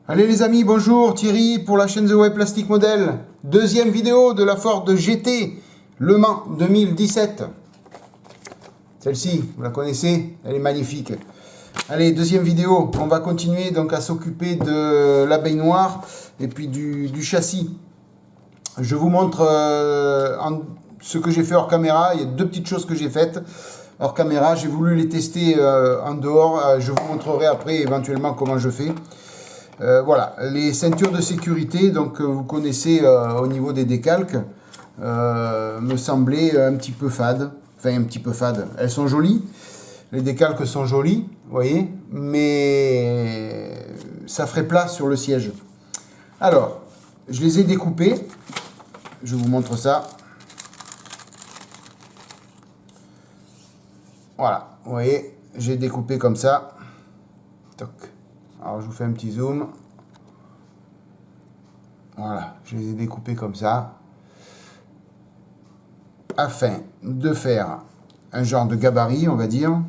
Allez les amis, bonjour, Thierry pour la chaîne The Web Plastic Model. Deuxième vidéo de la Ford GT Le Mans 2017. Celle-ci, vous la connaissez, elle est magnifique. Allez, deuxième vidéo, on va continuer donc à s'occuper de la baignoire et puis du châssis. Je vous montre ce que j'ai fait hors caméra. Il y a deux petites choses que j'ai faites hors caméra. J'ai voulu les tester en dehors. Je vous montrerai après éventuellement comment je fais. Voilà, les ceintures de sécurité, donc vous connaissez au niveau des décalques, me semblaient un petit peu fades. Enfin, un petit peu fades. Elles sont jolies, les décalques sont jolis, vous voyez, mais ça ferait plat sur le siège. Alors, je les ai découpées. Je vous montre ça. Voilà, vous voyez, j'ai découpé comme ça. Toc. Alors je vous fais un petit zoom. Voilà, je les ai découpés comme ça. Afin de faire un genre de gabarit, on va dire.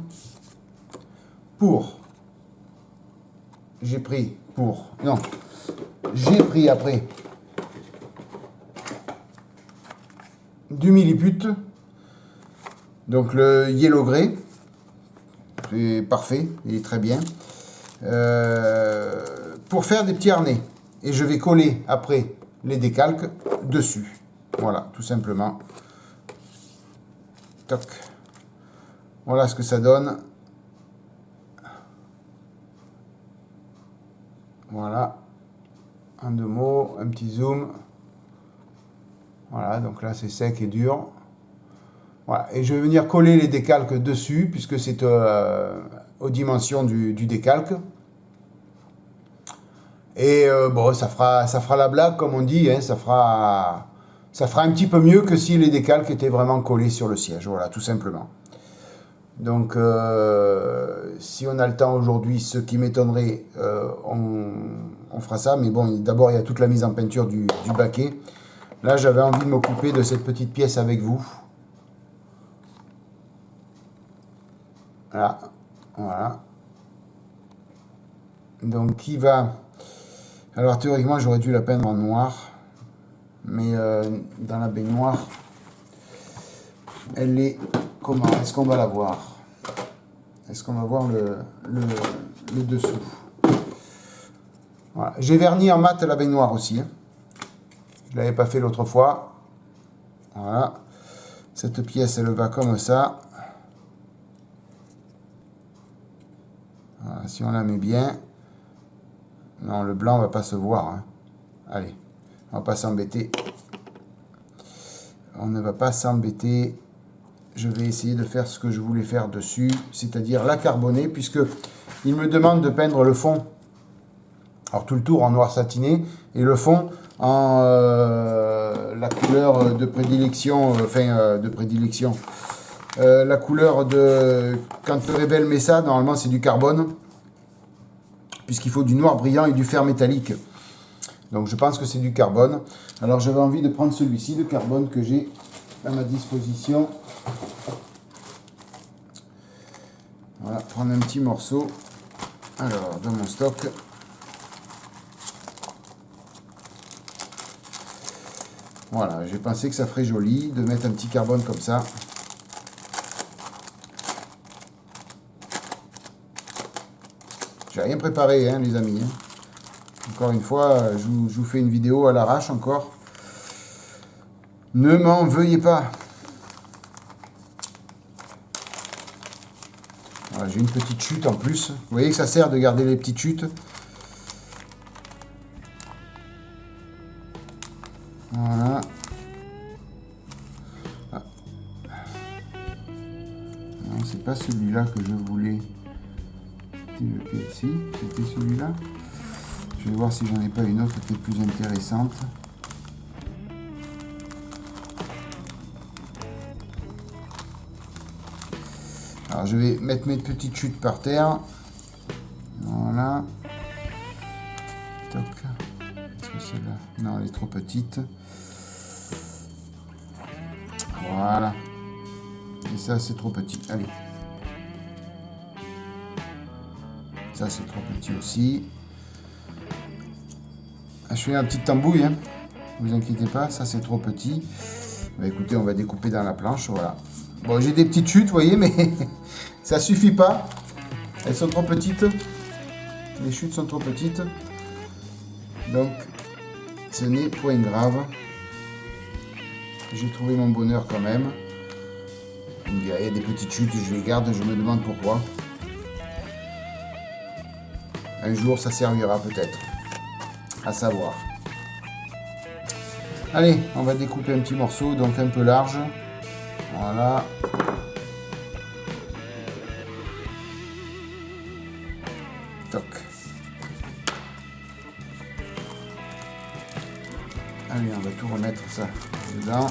J'ai pris après du milliput. Donc le yellow grey. C'est parfait, il est très bien. Pour faire des petits harnais, et je vais coller après les décalques dessus. Voilà, tout simplement. Toc. Voilà ce que ça donne. Voilà, en deux mots, un petit zoom. Voilà, donc là c'est sec et dur. Voilà, et je vais venir coller les décalques dessus puisque c'est aux dimensions du décalque. Et bon, ça fera la blague, comme on dit, hein, ça fera un petit peu mieux que si les décalques étaient vraiment collés sur le siège, voilà, tout simplement. Donc, si on a le temps aujourd'hui, ce qui m'étonnerait, on fera ça, mais bon, d'abord, il y a toute la mise en peinture du baquet. Là, j'avais envie de m'occuper de cette petite pièce avec vous. Voilà, voilà. Donc, qui va... Alors théoriquement j'aurais dû la peindre en noir, mais dans la baignoire, elle est... Comment est-ce qu'on va la voir? Est-ce qu'on va voir le dessous? Voilà. J'ai verni en mat la baignoire aussi. Hein. Je ne l'avais pas fait l'autre fois. Voilà. Cette pièce elle va comme ça. Voilà. Si on la met bien... Non, le blanc va pas se voir. Hein. Allez, on va pas s'embêter. On ne va pas s'embêter. Je vais essayer de faire ce que je voulais faire dessus, c'est-à-dire la carboner, puisque il me demande de peindre le fond. Alors tout le tour en noir satiné et le fond en la couleur de prédilection, la couleur de quand le Rebelle met ça, normalement c'est du carbone. Puisqu'il faut du noir brillant et du fer métallique. Donc je pense que c'est du carbone. Alors j'avais envie de prendre celui-ci, de carbone, que j'ai à ma disposition. Voilà, prendre un petit morceau. Alors, dans mon stock. Voilà, j'ai pensé que ça ferait joli de mettre un petit carbone comme ça. J'ai rien préparé, hein, les amis. Hein. Encore une fois, je vous fais une vidéo à l'arrache encore. Ne m'en veuillez pas. Voilà, j'ai une petite chute en plus. Vous voyez que ça sert de garder les petites chutes. Voilà. Ah. Non, c'est pas celui-là que je voulais. Si, c'était celui-là. Je vais voir si j'en ai pas une autre qui est plus intéressante. Voilà, je vais mettre mes petites chutes par terre. Voilà. Toc. Est-ce que c'est là? Non, elle est trop petite. Voilà. Et ça, c'est trop petit. Allez. Ça, c'est trop petit aussi. Je fais une petite tambouille, hein. Ne vous inquiétez pas, ça c'est trop petit. Bah, écoutez, on va découper dans la planche, voilà. Bon, j'ai des petites chutes, vous voyez, mais ça suffit pas. Elles sont trop petites. Les chutes sont trop petites. Donc, ce n'est point grave. J'ai trouvé mon bonheur quand même. Il y a des petites chutes, je les garde, je me demande pourquoi. Un jour, ça servira peut-être. À savoir. Allez, on va découper un petit morceau, donc un peu large. Voilà. Toc. Allez, on va tout remettre ça dedans.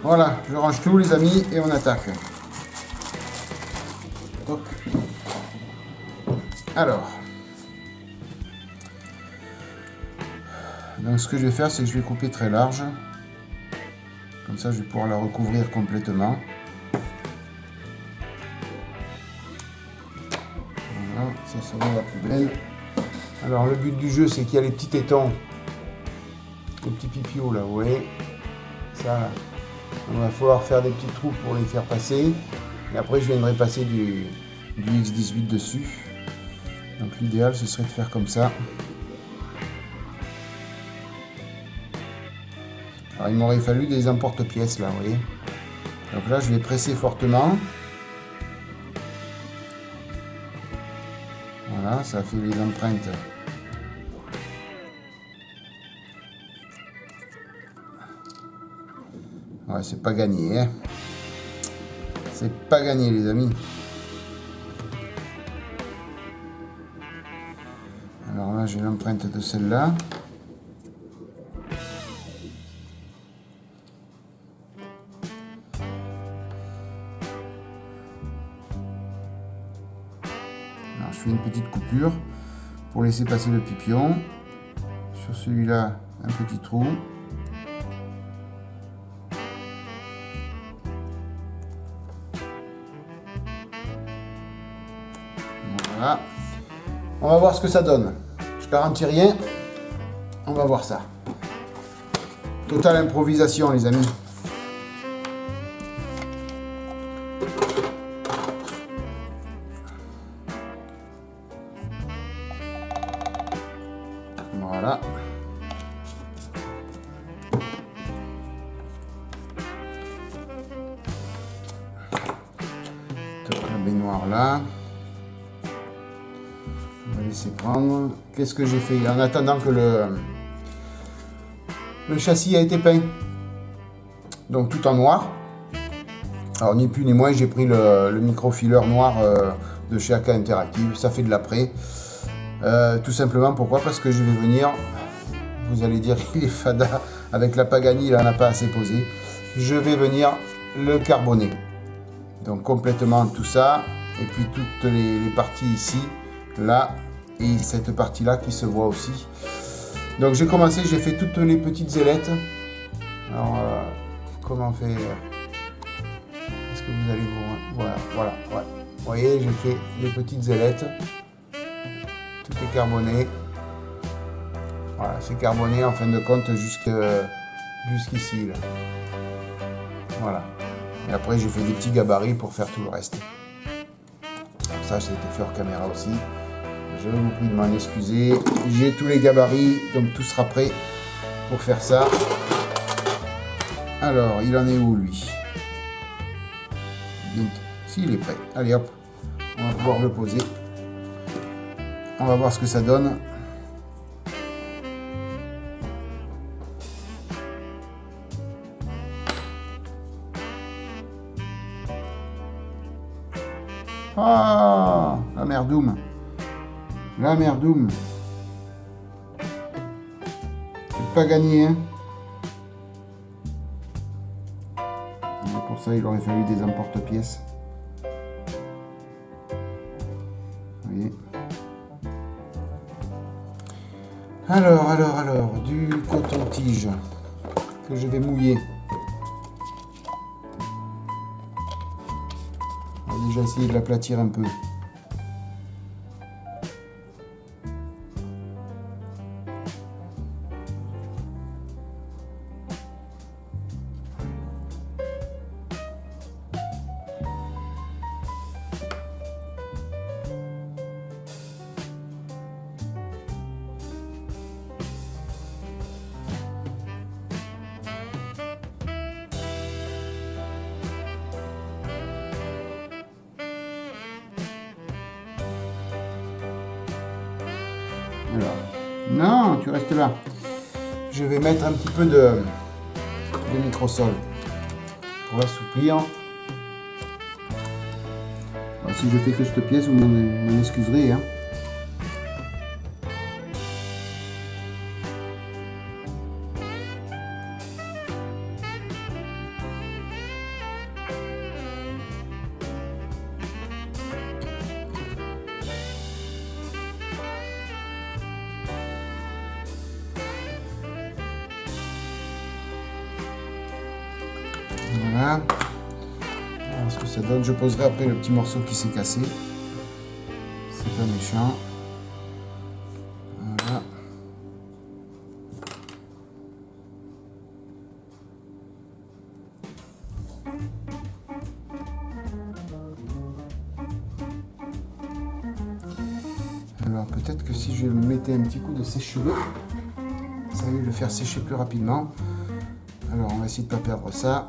Voilà, je range tout les amis et on attaque. Toc. Alors. Donc ce que je vais faire, c'est que je vais couper très large. Comme ça, je vais pouvoir la recouvrir complètement. Voilà, ça va à la poubelle. Alors le but du jeu, c'est qu'il y a les petits tétons, les petits pipios là, vous voyez. Ça, là. Il va falloir faire des petits trous pour les faire passer. Et après, je viendrai passer du X18 dessus. Donc l'idéal, ce serait de faire comme ça. Alors il m'aurait fallu des emporte-pièces là, vous voyez. Donc là, je vais presser fortement. Voilà, ça fait les empreintes. Ouais, c'est pas gagné, hein. C'est pas gagné, les amis. Alors là, j'ai l'empreinte de celle-là. Alors, je fais une petite coupure pour laisser passer le pipion. Sur celui-là, un petit trou. Voilà. On va voir ce que ça donne. Je garantis rien. On va voir ça. Totale improvisation, les amis. Voilà. Toc la baignoire là. On va laisser prendre. Qu'est-ce que j'ai fait en attendant que le châssis a été peint? Donc tout en noir. Alors ni plus ni moins, j'ai pris le microfileur noir de chez AK Interactive. Ça fait de l'après. Tout simplement pourquoi? Parce que je vais venir. Vous allez dire il est fada. Avec la Pagani, il n'en a pas assez posé. Je vais venir le carboner. Donc complètement tout ça. Et puis toutes les parties ici. Là et cette partie là qui se voit aussi. Donc j'ai commencé, j'ai fait toutes les petites ailettes. Alors comment faire? Est-ce que vous allez voir? Voilà. Vous voyez, j'ai fait les petites ailettes. Tout est carboné. Voilà, c'est carboné en fin de compte jusqu'ici là. Voilà. Et après j'ai fait des petits gabarits pour faire tout le reste. Ça, ça a été fait hors caméra aussi. Je vous prie de m'en excuser. J'ai tous les gabarits, donc tout sera prêt pour faire ça. Alors, il en est où lui? Si, il est prêt. Allez hop, on va pouvoir le poser. On va voir ce que ça donne. Ah, la merdoum. La merdoum. C'est pas gagné, hein. Pour ça, il aurait fallu des emporte-pièces. Vous voyez. Alors, du coton-tige que je vais mouiller. On va déjà essayer de l'aplatir un peu. Alors, non, tu restes là. Je vais mettre un petit peu de microsol pour assouplir. Alors, si je fais que cette pièce, vous m'en excuserez, hein. Voilà. Voilà ce que ça donne. Je poserai après le petit morceau qui s'est cassé. C'est pas méchant. Voilà. Alors peut-être que si je mettais un petit coup de sèche-cheveux, ça va le faire sécher plus rapidement. Alors on va essayer de ne pas perdre ça.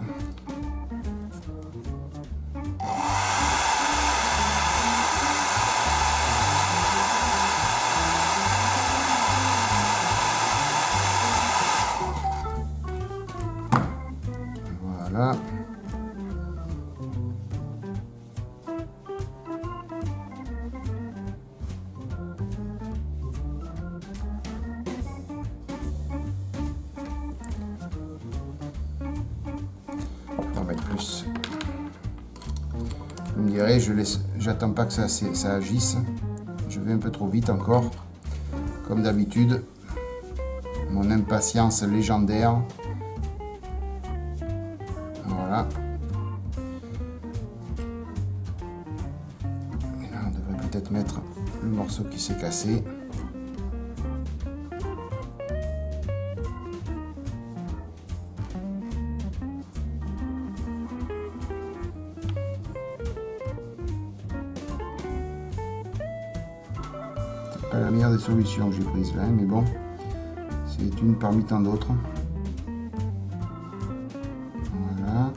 Voilà. On va mettre plus. Vous me direz, j'attends pas que ça agisse. Je vais un peu trop vite encore. Comme d'habitude. Mon impatience légendaire. Voilà. Et là, on devrait peut-être mettre le morceau qui s'est cassé. C'est pas la meilleure des solutions que j'ai prises là, mais bon, c'est une parmi tant d'autres. Voilà.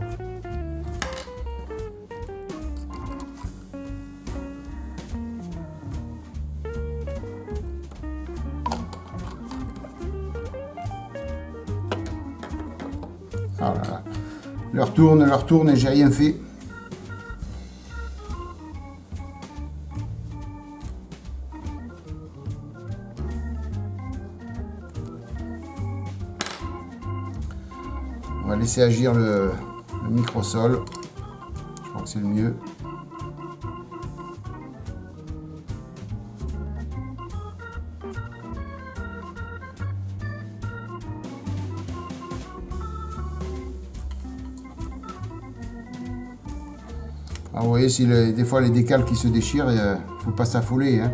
Oh là là. Leur tourne et j'ai rien fait. On va laisser agir le microsol. Je crois que c'est le mieux. Alors vous voyez, si des fois les décals qui se déchirent, il ne faut pas s'affoler, hein.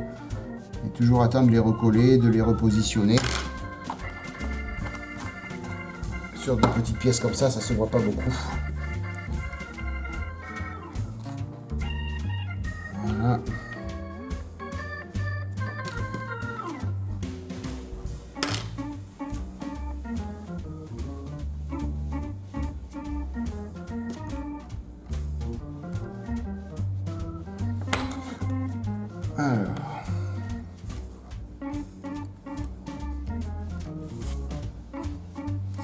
Il faut toujours attendre de les recoller, de les repositionner. Sur de petites pièces comme ça se voit pas beaucoup. Voilà. Alors.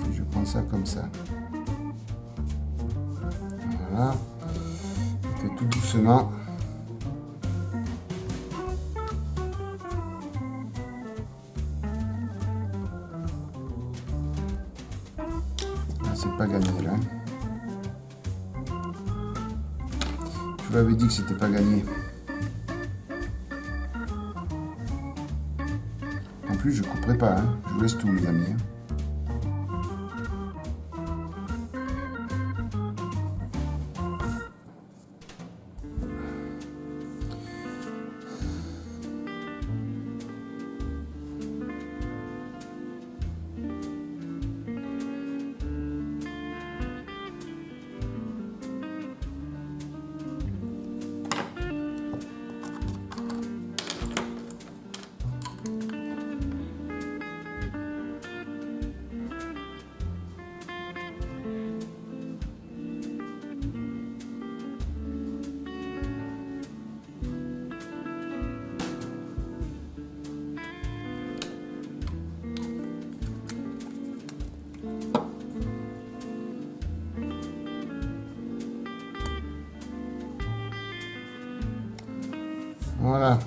Si je prends ça comme ça. Voilà. Et que tout doucement, Je vous avais dit que c'était pas gagné. En plus, je couperai pas, hein. Je vous laisse tout, les amis. Voilà.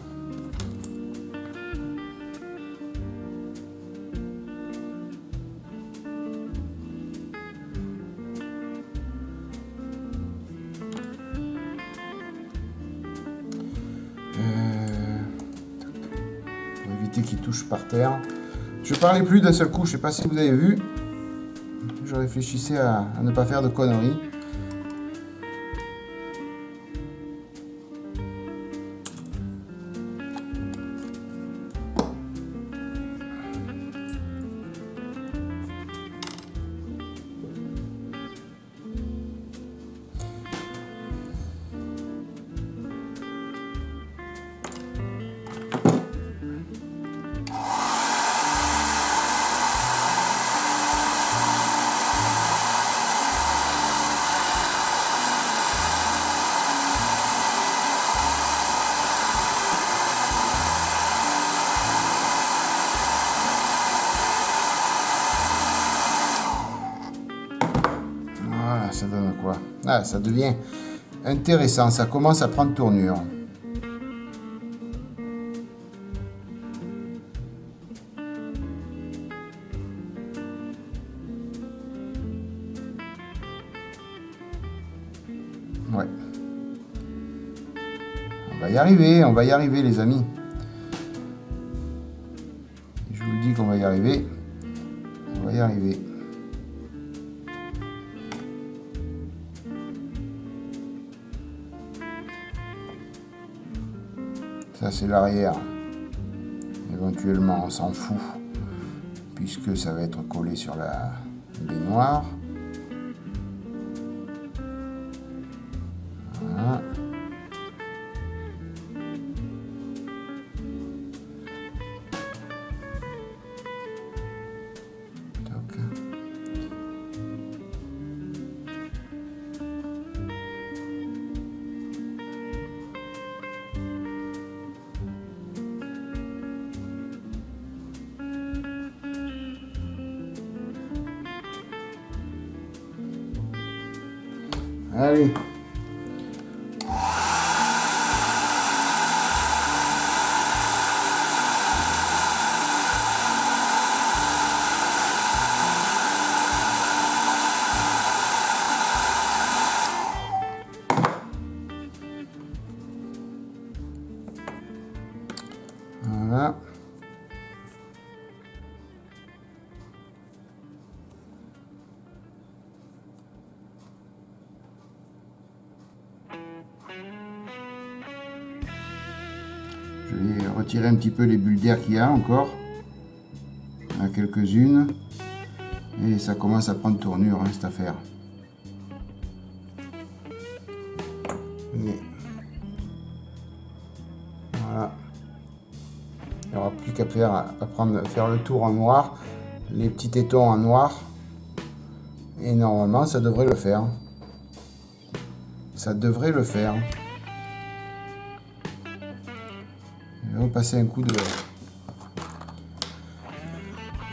Pour éviter qu'il touche par terre. Je parlais plus d'un seul coup, je sais pas si vous avez vu. Je réfléchissais à ne pas faire de conneries. Ça donne quoi? Ah, ça devient intéressant, ça commence à prendre tournure. Ouais. On va y arriver les amis. Je vous le dis qu'on va y arriver. On va y arriver. Ça c'est l'arrière. Éventuellement on s'en fout puisque ça va être collé sur la baignoire. Voilà. Toc. Allez. Voilà. Je vais retirer un petit peu les bulles d'air qu'il y a encore. Il y en a quelques-unes. Et ça commence à prendre tournure, hein, cette affaire. Mais... voilà. Il n'y aura plus qu'à faire le tour en noir. Les petits tétons en noir. Et normalement, ça devrait le faire. Ça devrait le faire. Je vais repasser un coup de...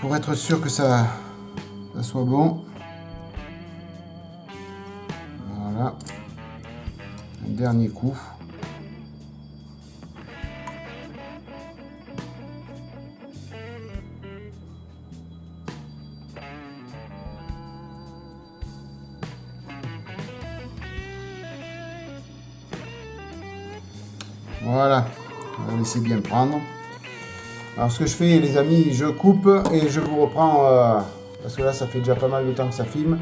pour être sûr que ça soit bon. Voilà. Un dernier coup. Voilà, on va laisser bien prendre. Alors ce que je fais les amis, je coupe et je vous reprends, parce que là ça fait déjà pas mal de temps que ça filme.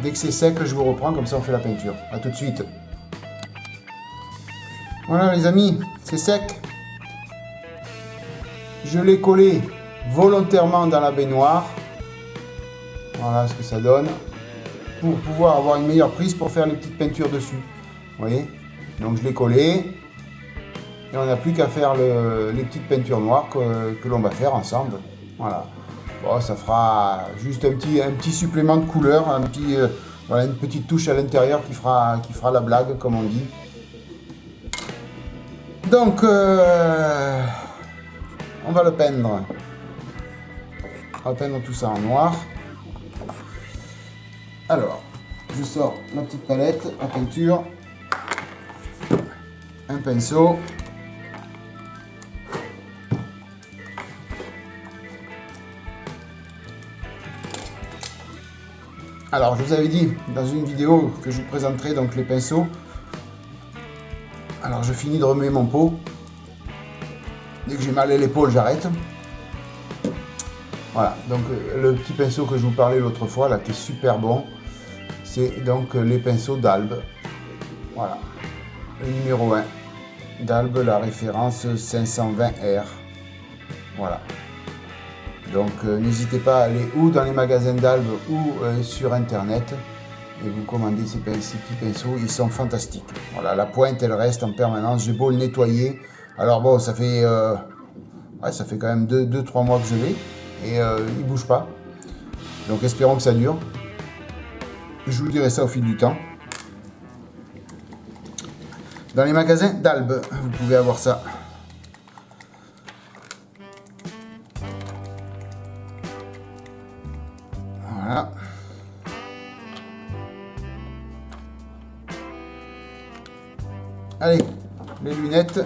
Dès que c'est sec, je vous reprends, comme ça on fait la peinture. A tout de suite. Voilà les amis, c'est sec. Je l'ai collé volontairement dans la baignoire. Voilà ce que ça donne. Pour pouvoir avoir une meilleure prise pour faire les petites peintures dessus. Vous voyez? Donc je l'ai collé. Et on n'a plus qu'à faire les petites peintures noires que l'on va faire ensemble. Voilà. Bon, ça fera juste un petit supplément de couleur, voilà, une petite touche à l'intérieur qui fera la blague, comme on dit. Donc, on va le peindre. On va peindre tout ça en noir. Alors, je sors ma petite palette à peinture, un pinceau. Alors, je vous avais dit dans une vidéo que je vous présenterai donc les pinceaux. Alors, je finis de remuer mon pot. Dès que j'ai mal à l'épaule, j'arrête. Voilà, donc le petit pinceau que je vous parlais l'autre fois, là, qui est super bon, c'est donc les pinceaux d'Albe. Voilà, le numéro 1 d'Albe, la référence 520R. Voilà. Donc n'hésitez pas à aller ou dans les magasins d'Albe ou sur internet et vous commandez ces petits pinceaux, ils sont fantastiques. Voilà, la pointe elle reste en permanence, j'ai beau le nettoyer. Alors bon, ça fait quand même 2-3 mois que je l'ai et il ne bouge pas. Donc espérons que ça dure. Je vous dirai ça au fil du temps. Dans les magasins d'Albe, vous pouvez avoir ça. Voilà. Allez, les lunettes,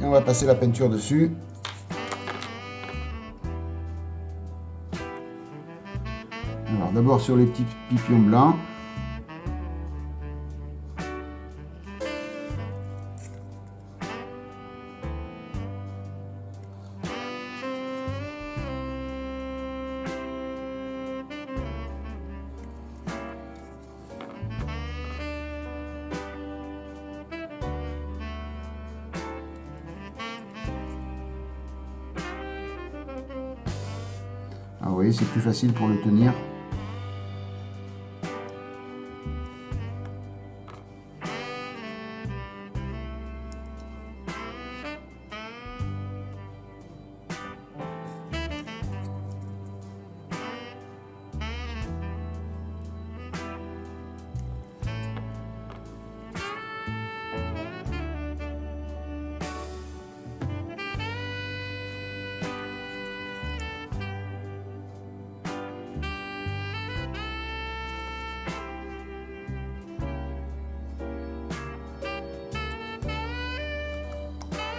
et on va passer la peinture dessus. Alors d'abord sur les petits pipions blancs. Ah, vous voyez, c'est plus facile pour le tenir.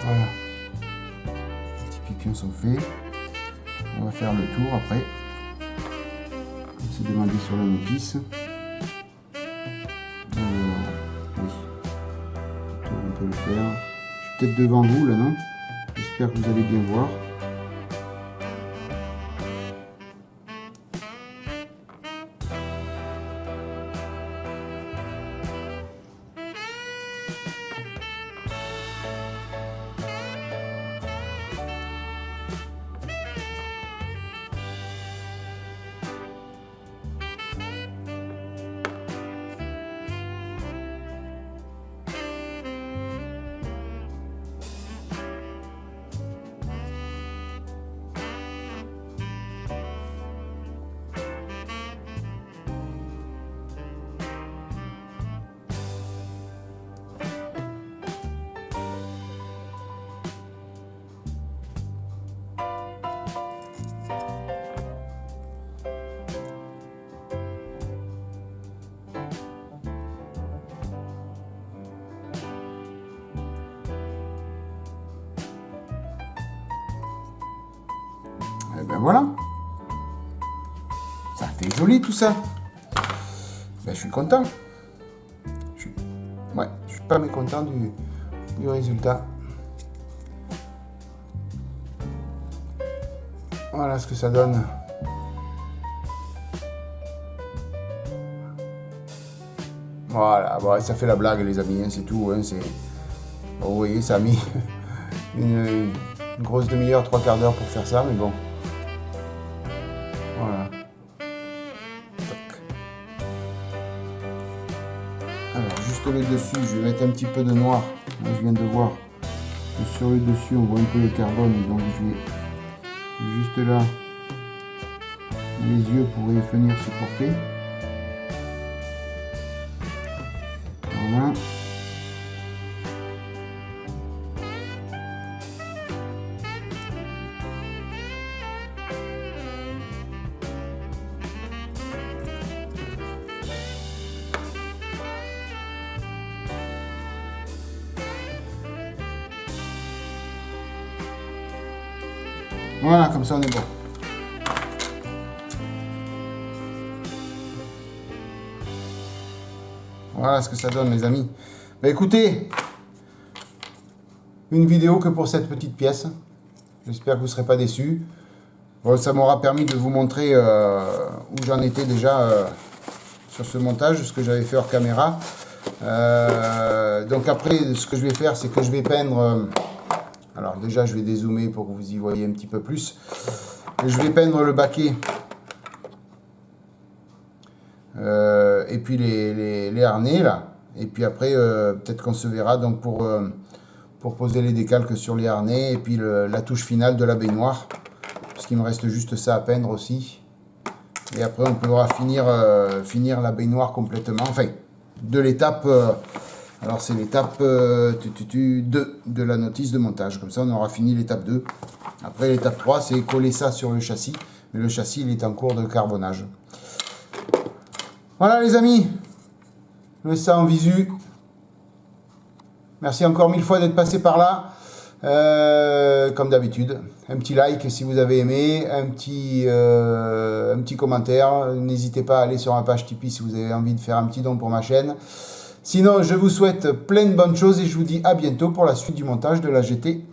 Voilà, les petits pipions sont faits. On va faire le tour après. On s'est demandé sur la notice. Oui, on peut le faire. Je suis peut-être devant vous là, non? J'espère que vous allez bien voir. Et ben voilà, ça fait joli tout ça. Ben, je suis content. Je suis pas mécontent du résultat. Voilà ce que ça donne. Voilà, bon, ça fait la blague les amis, hein, c'est tout. Hein, bon, vous voyez, ça a mis une grosse demi-heure, 3/4 d'heure pour faire ça, mais bon. Voilà. Alors, juste le dessus, je vais mettre un petit peu de noir. Là, je viens de voir que sur le dessus, on voit un peu le carbone, donc je vais juste là, les yeux pourraient venir se porter. Voilà. Voilà, comme ça on est bon. Voilà ce que ça donne les amis. Bah écoutez, une vidéo que pour cette petite pièce. J'espère que vous ne serez pas déçus. Bon, ça m'aura permis de vous montrer où j'en étais déjà sur ce montage, ce que j'avais fait hors caméra. Donc après, ce que je vais faire, c'est que je vais peindre... alors déjà, je vais dézoomer pour que vous y voyez un petit peu plus. Je vais peindre le baquet. Et puis les harnais, là. Et puis après, peut-être qu'on se verra donc pour poser les décalques sur les harnais. Et puis la touche finale de la baignoire. Parce qu'il me reste juste ça à peindre aussi. Et après, on pourra finir la baignoire complètement. Enfin, de l'étape... alors, c'est l'étape 2 de la notice de montage. Comme ça, on aura fini l'étape 2. Après, l'étape 3, c'est coller ça sur le châssis. Mais le châssis, il est en cours de carbonage. Voilà, les amis. Je laisse ça en visu. Merci encore 1000 fois d'être passé par là. Comme d'habitude, un petit like si vous avez aimé, un petit commentaire. N'hésitez pas à aller sur ma page Tipeee si vous avez envie de faire un petit don pour ma chaîne. Sinon, je vous souhaite plein de bonnes choses et je vous dis à bientôt pour la suite du montage de la GT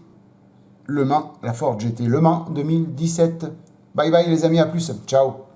Le Mans, la Ford GT Le Mans 2017. Bye bye les amis, à plus, ciao.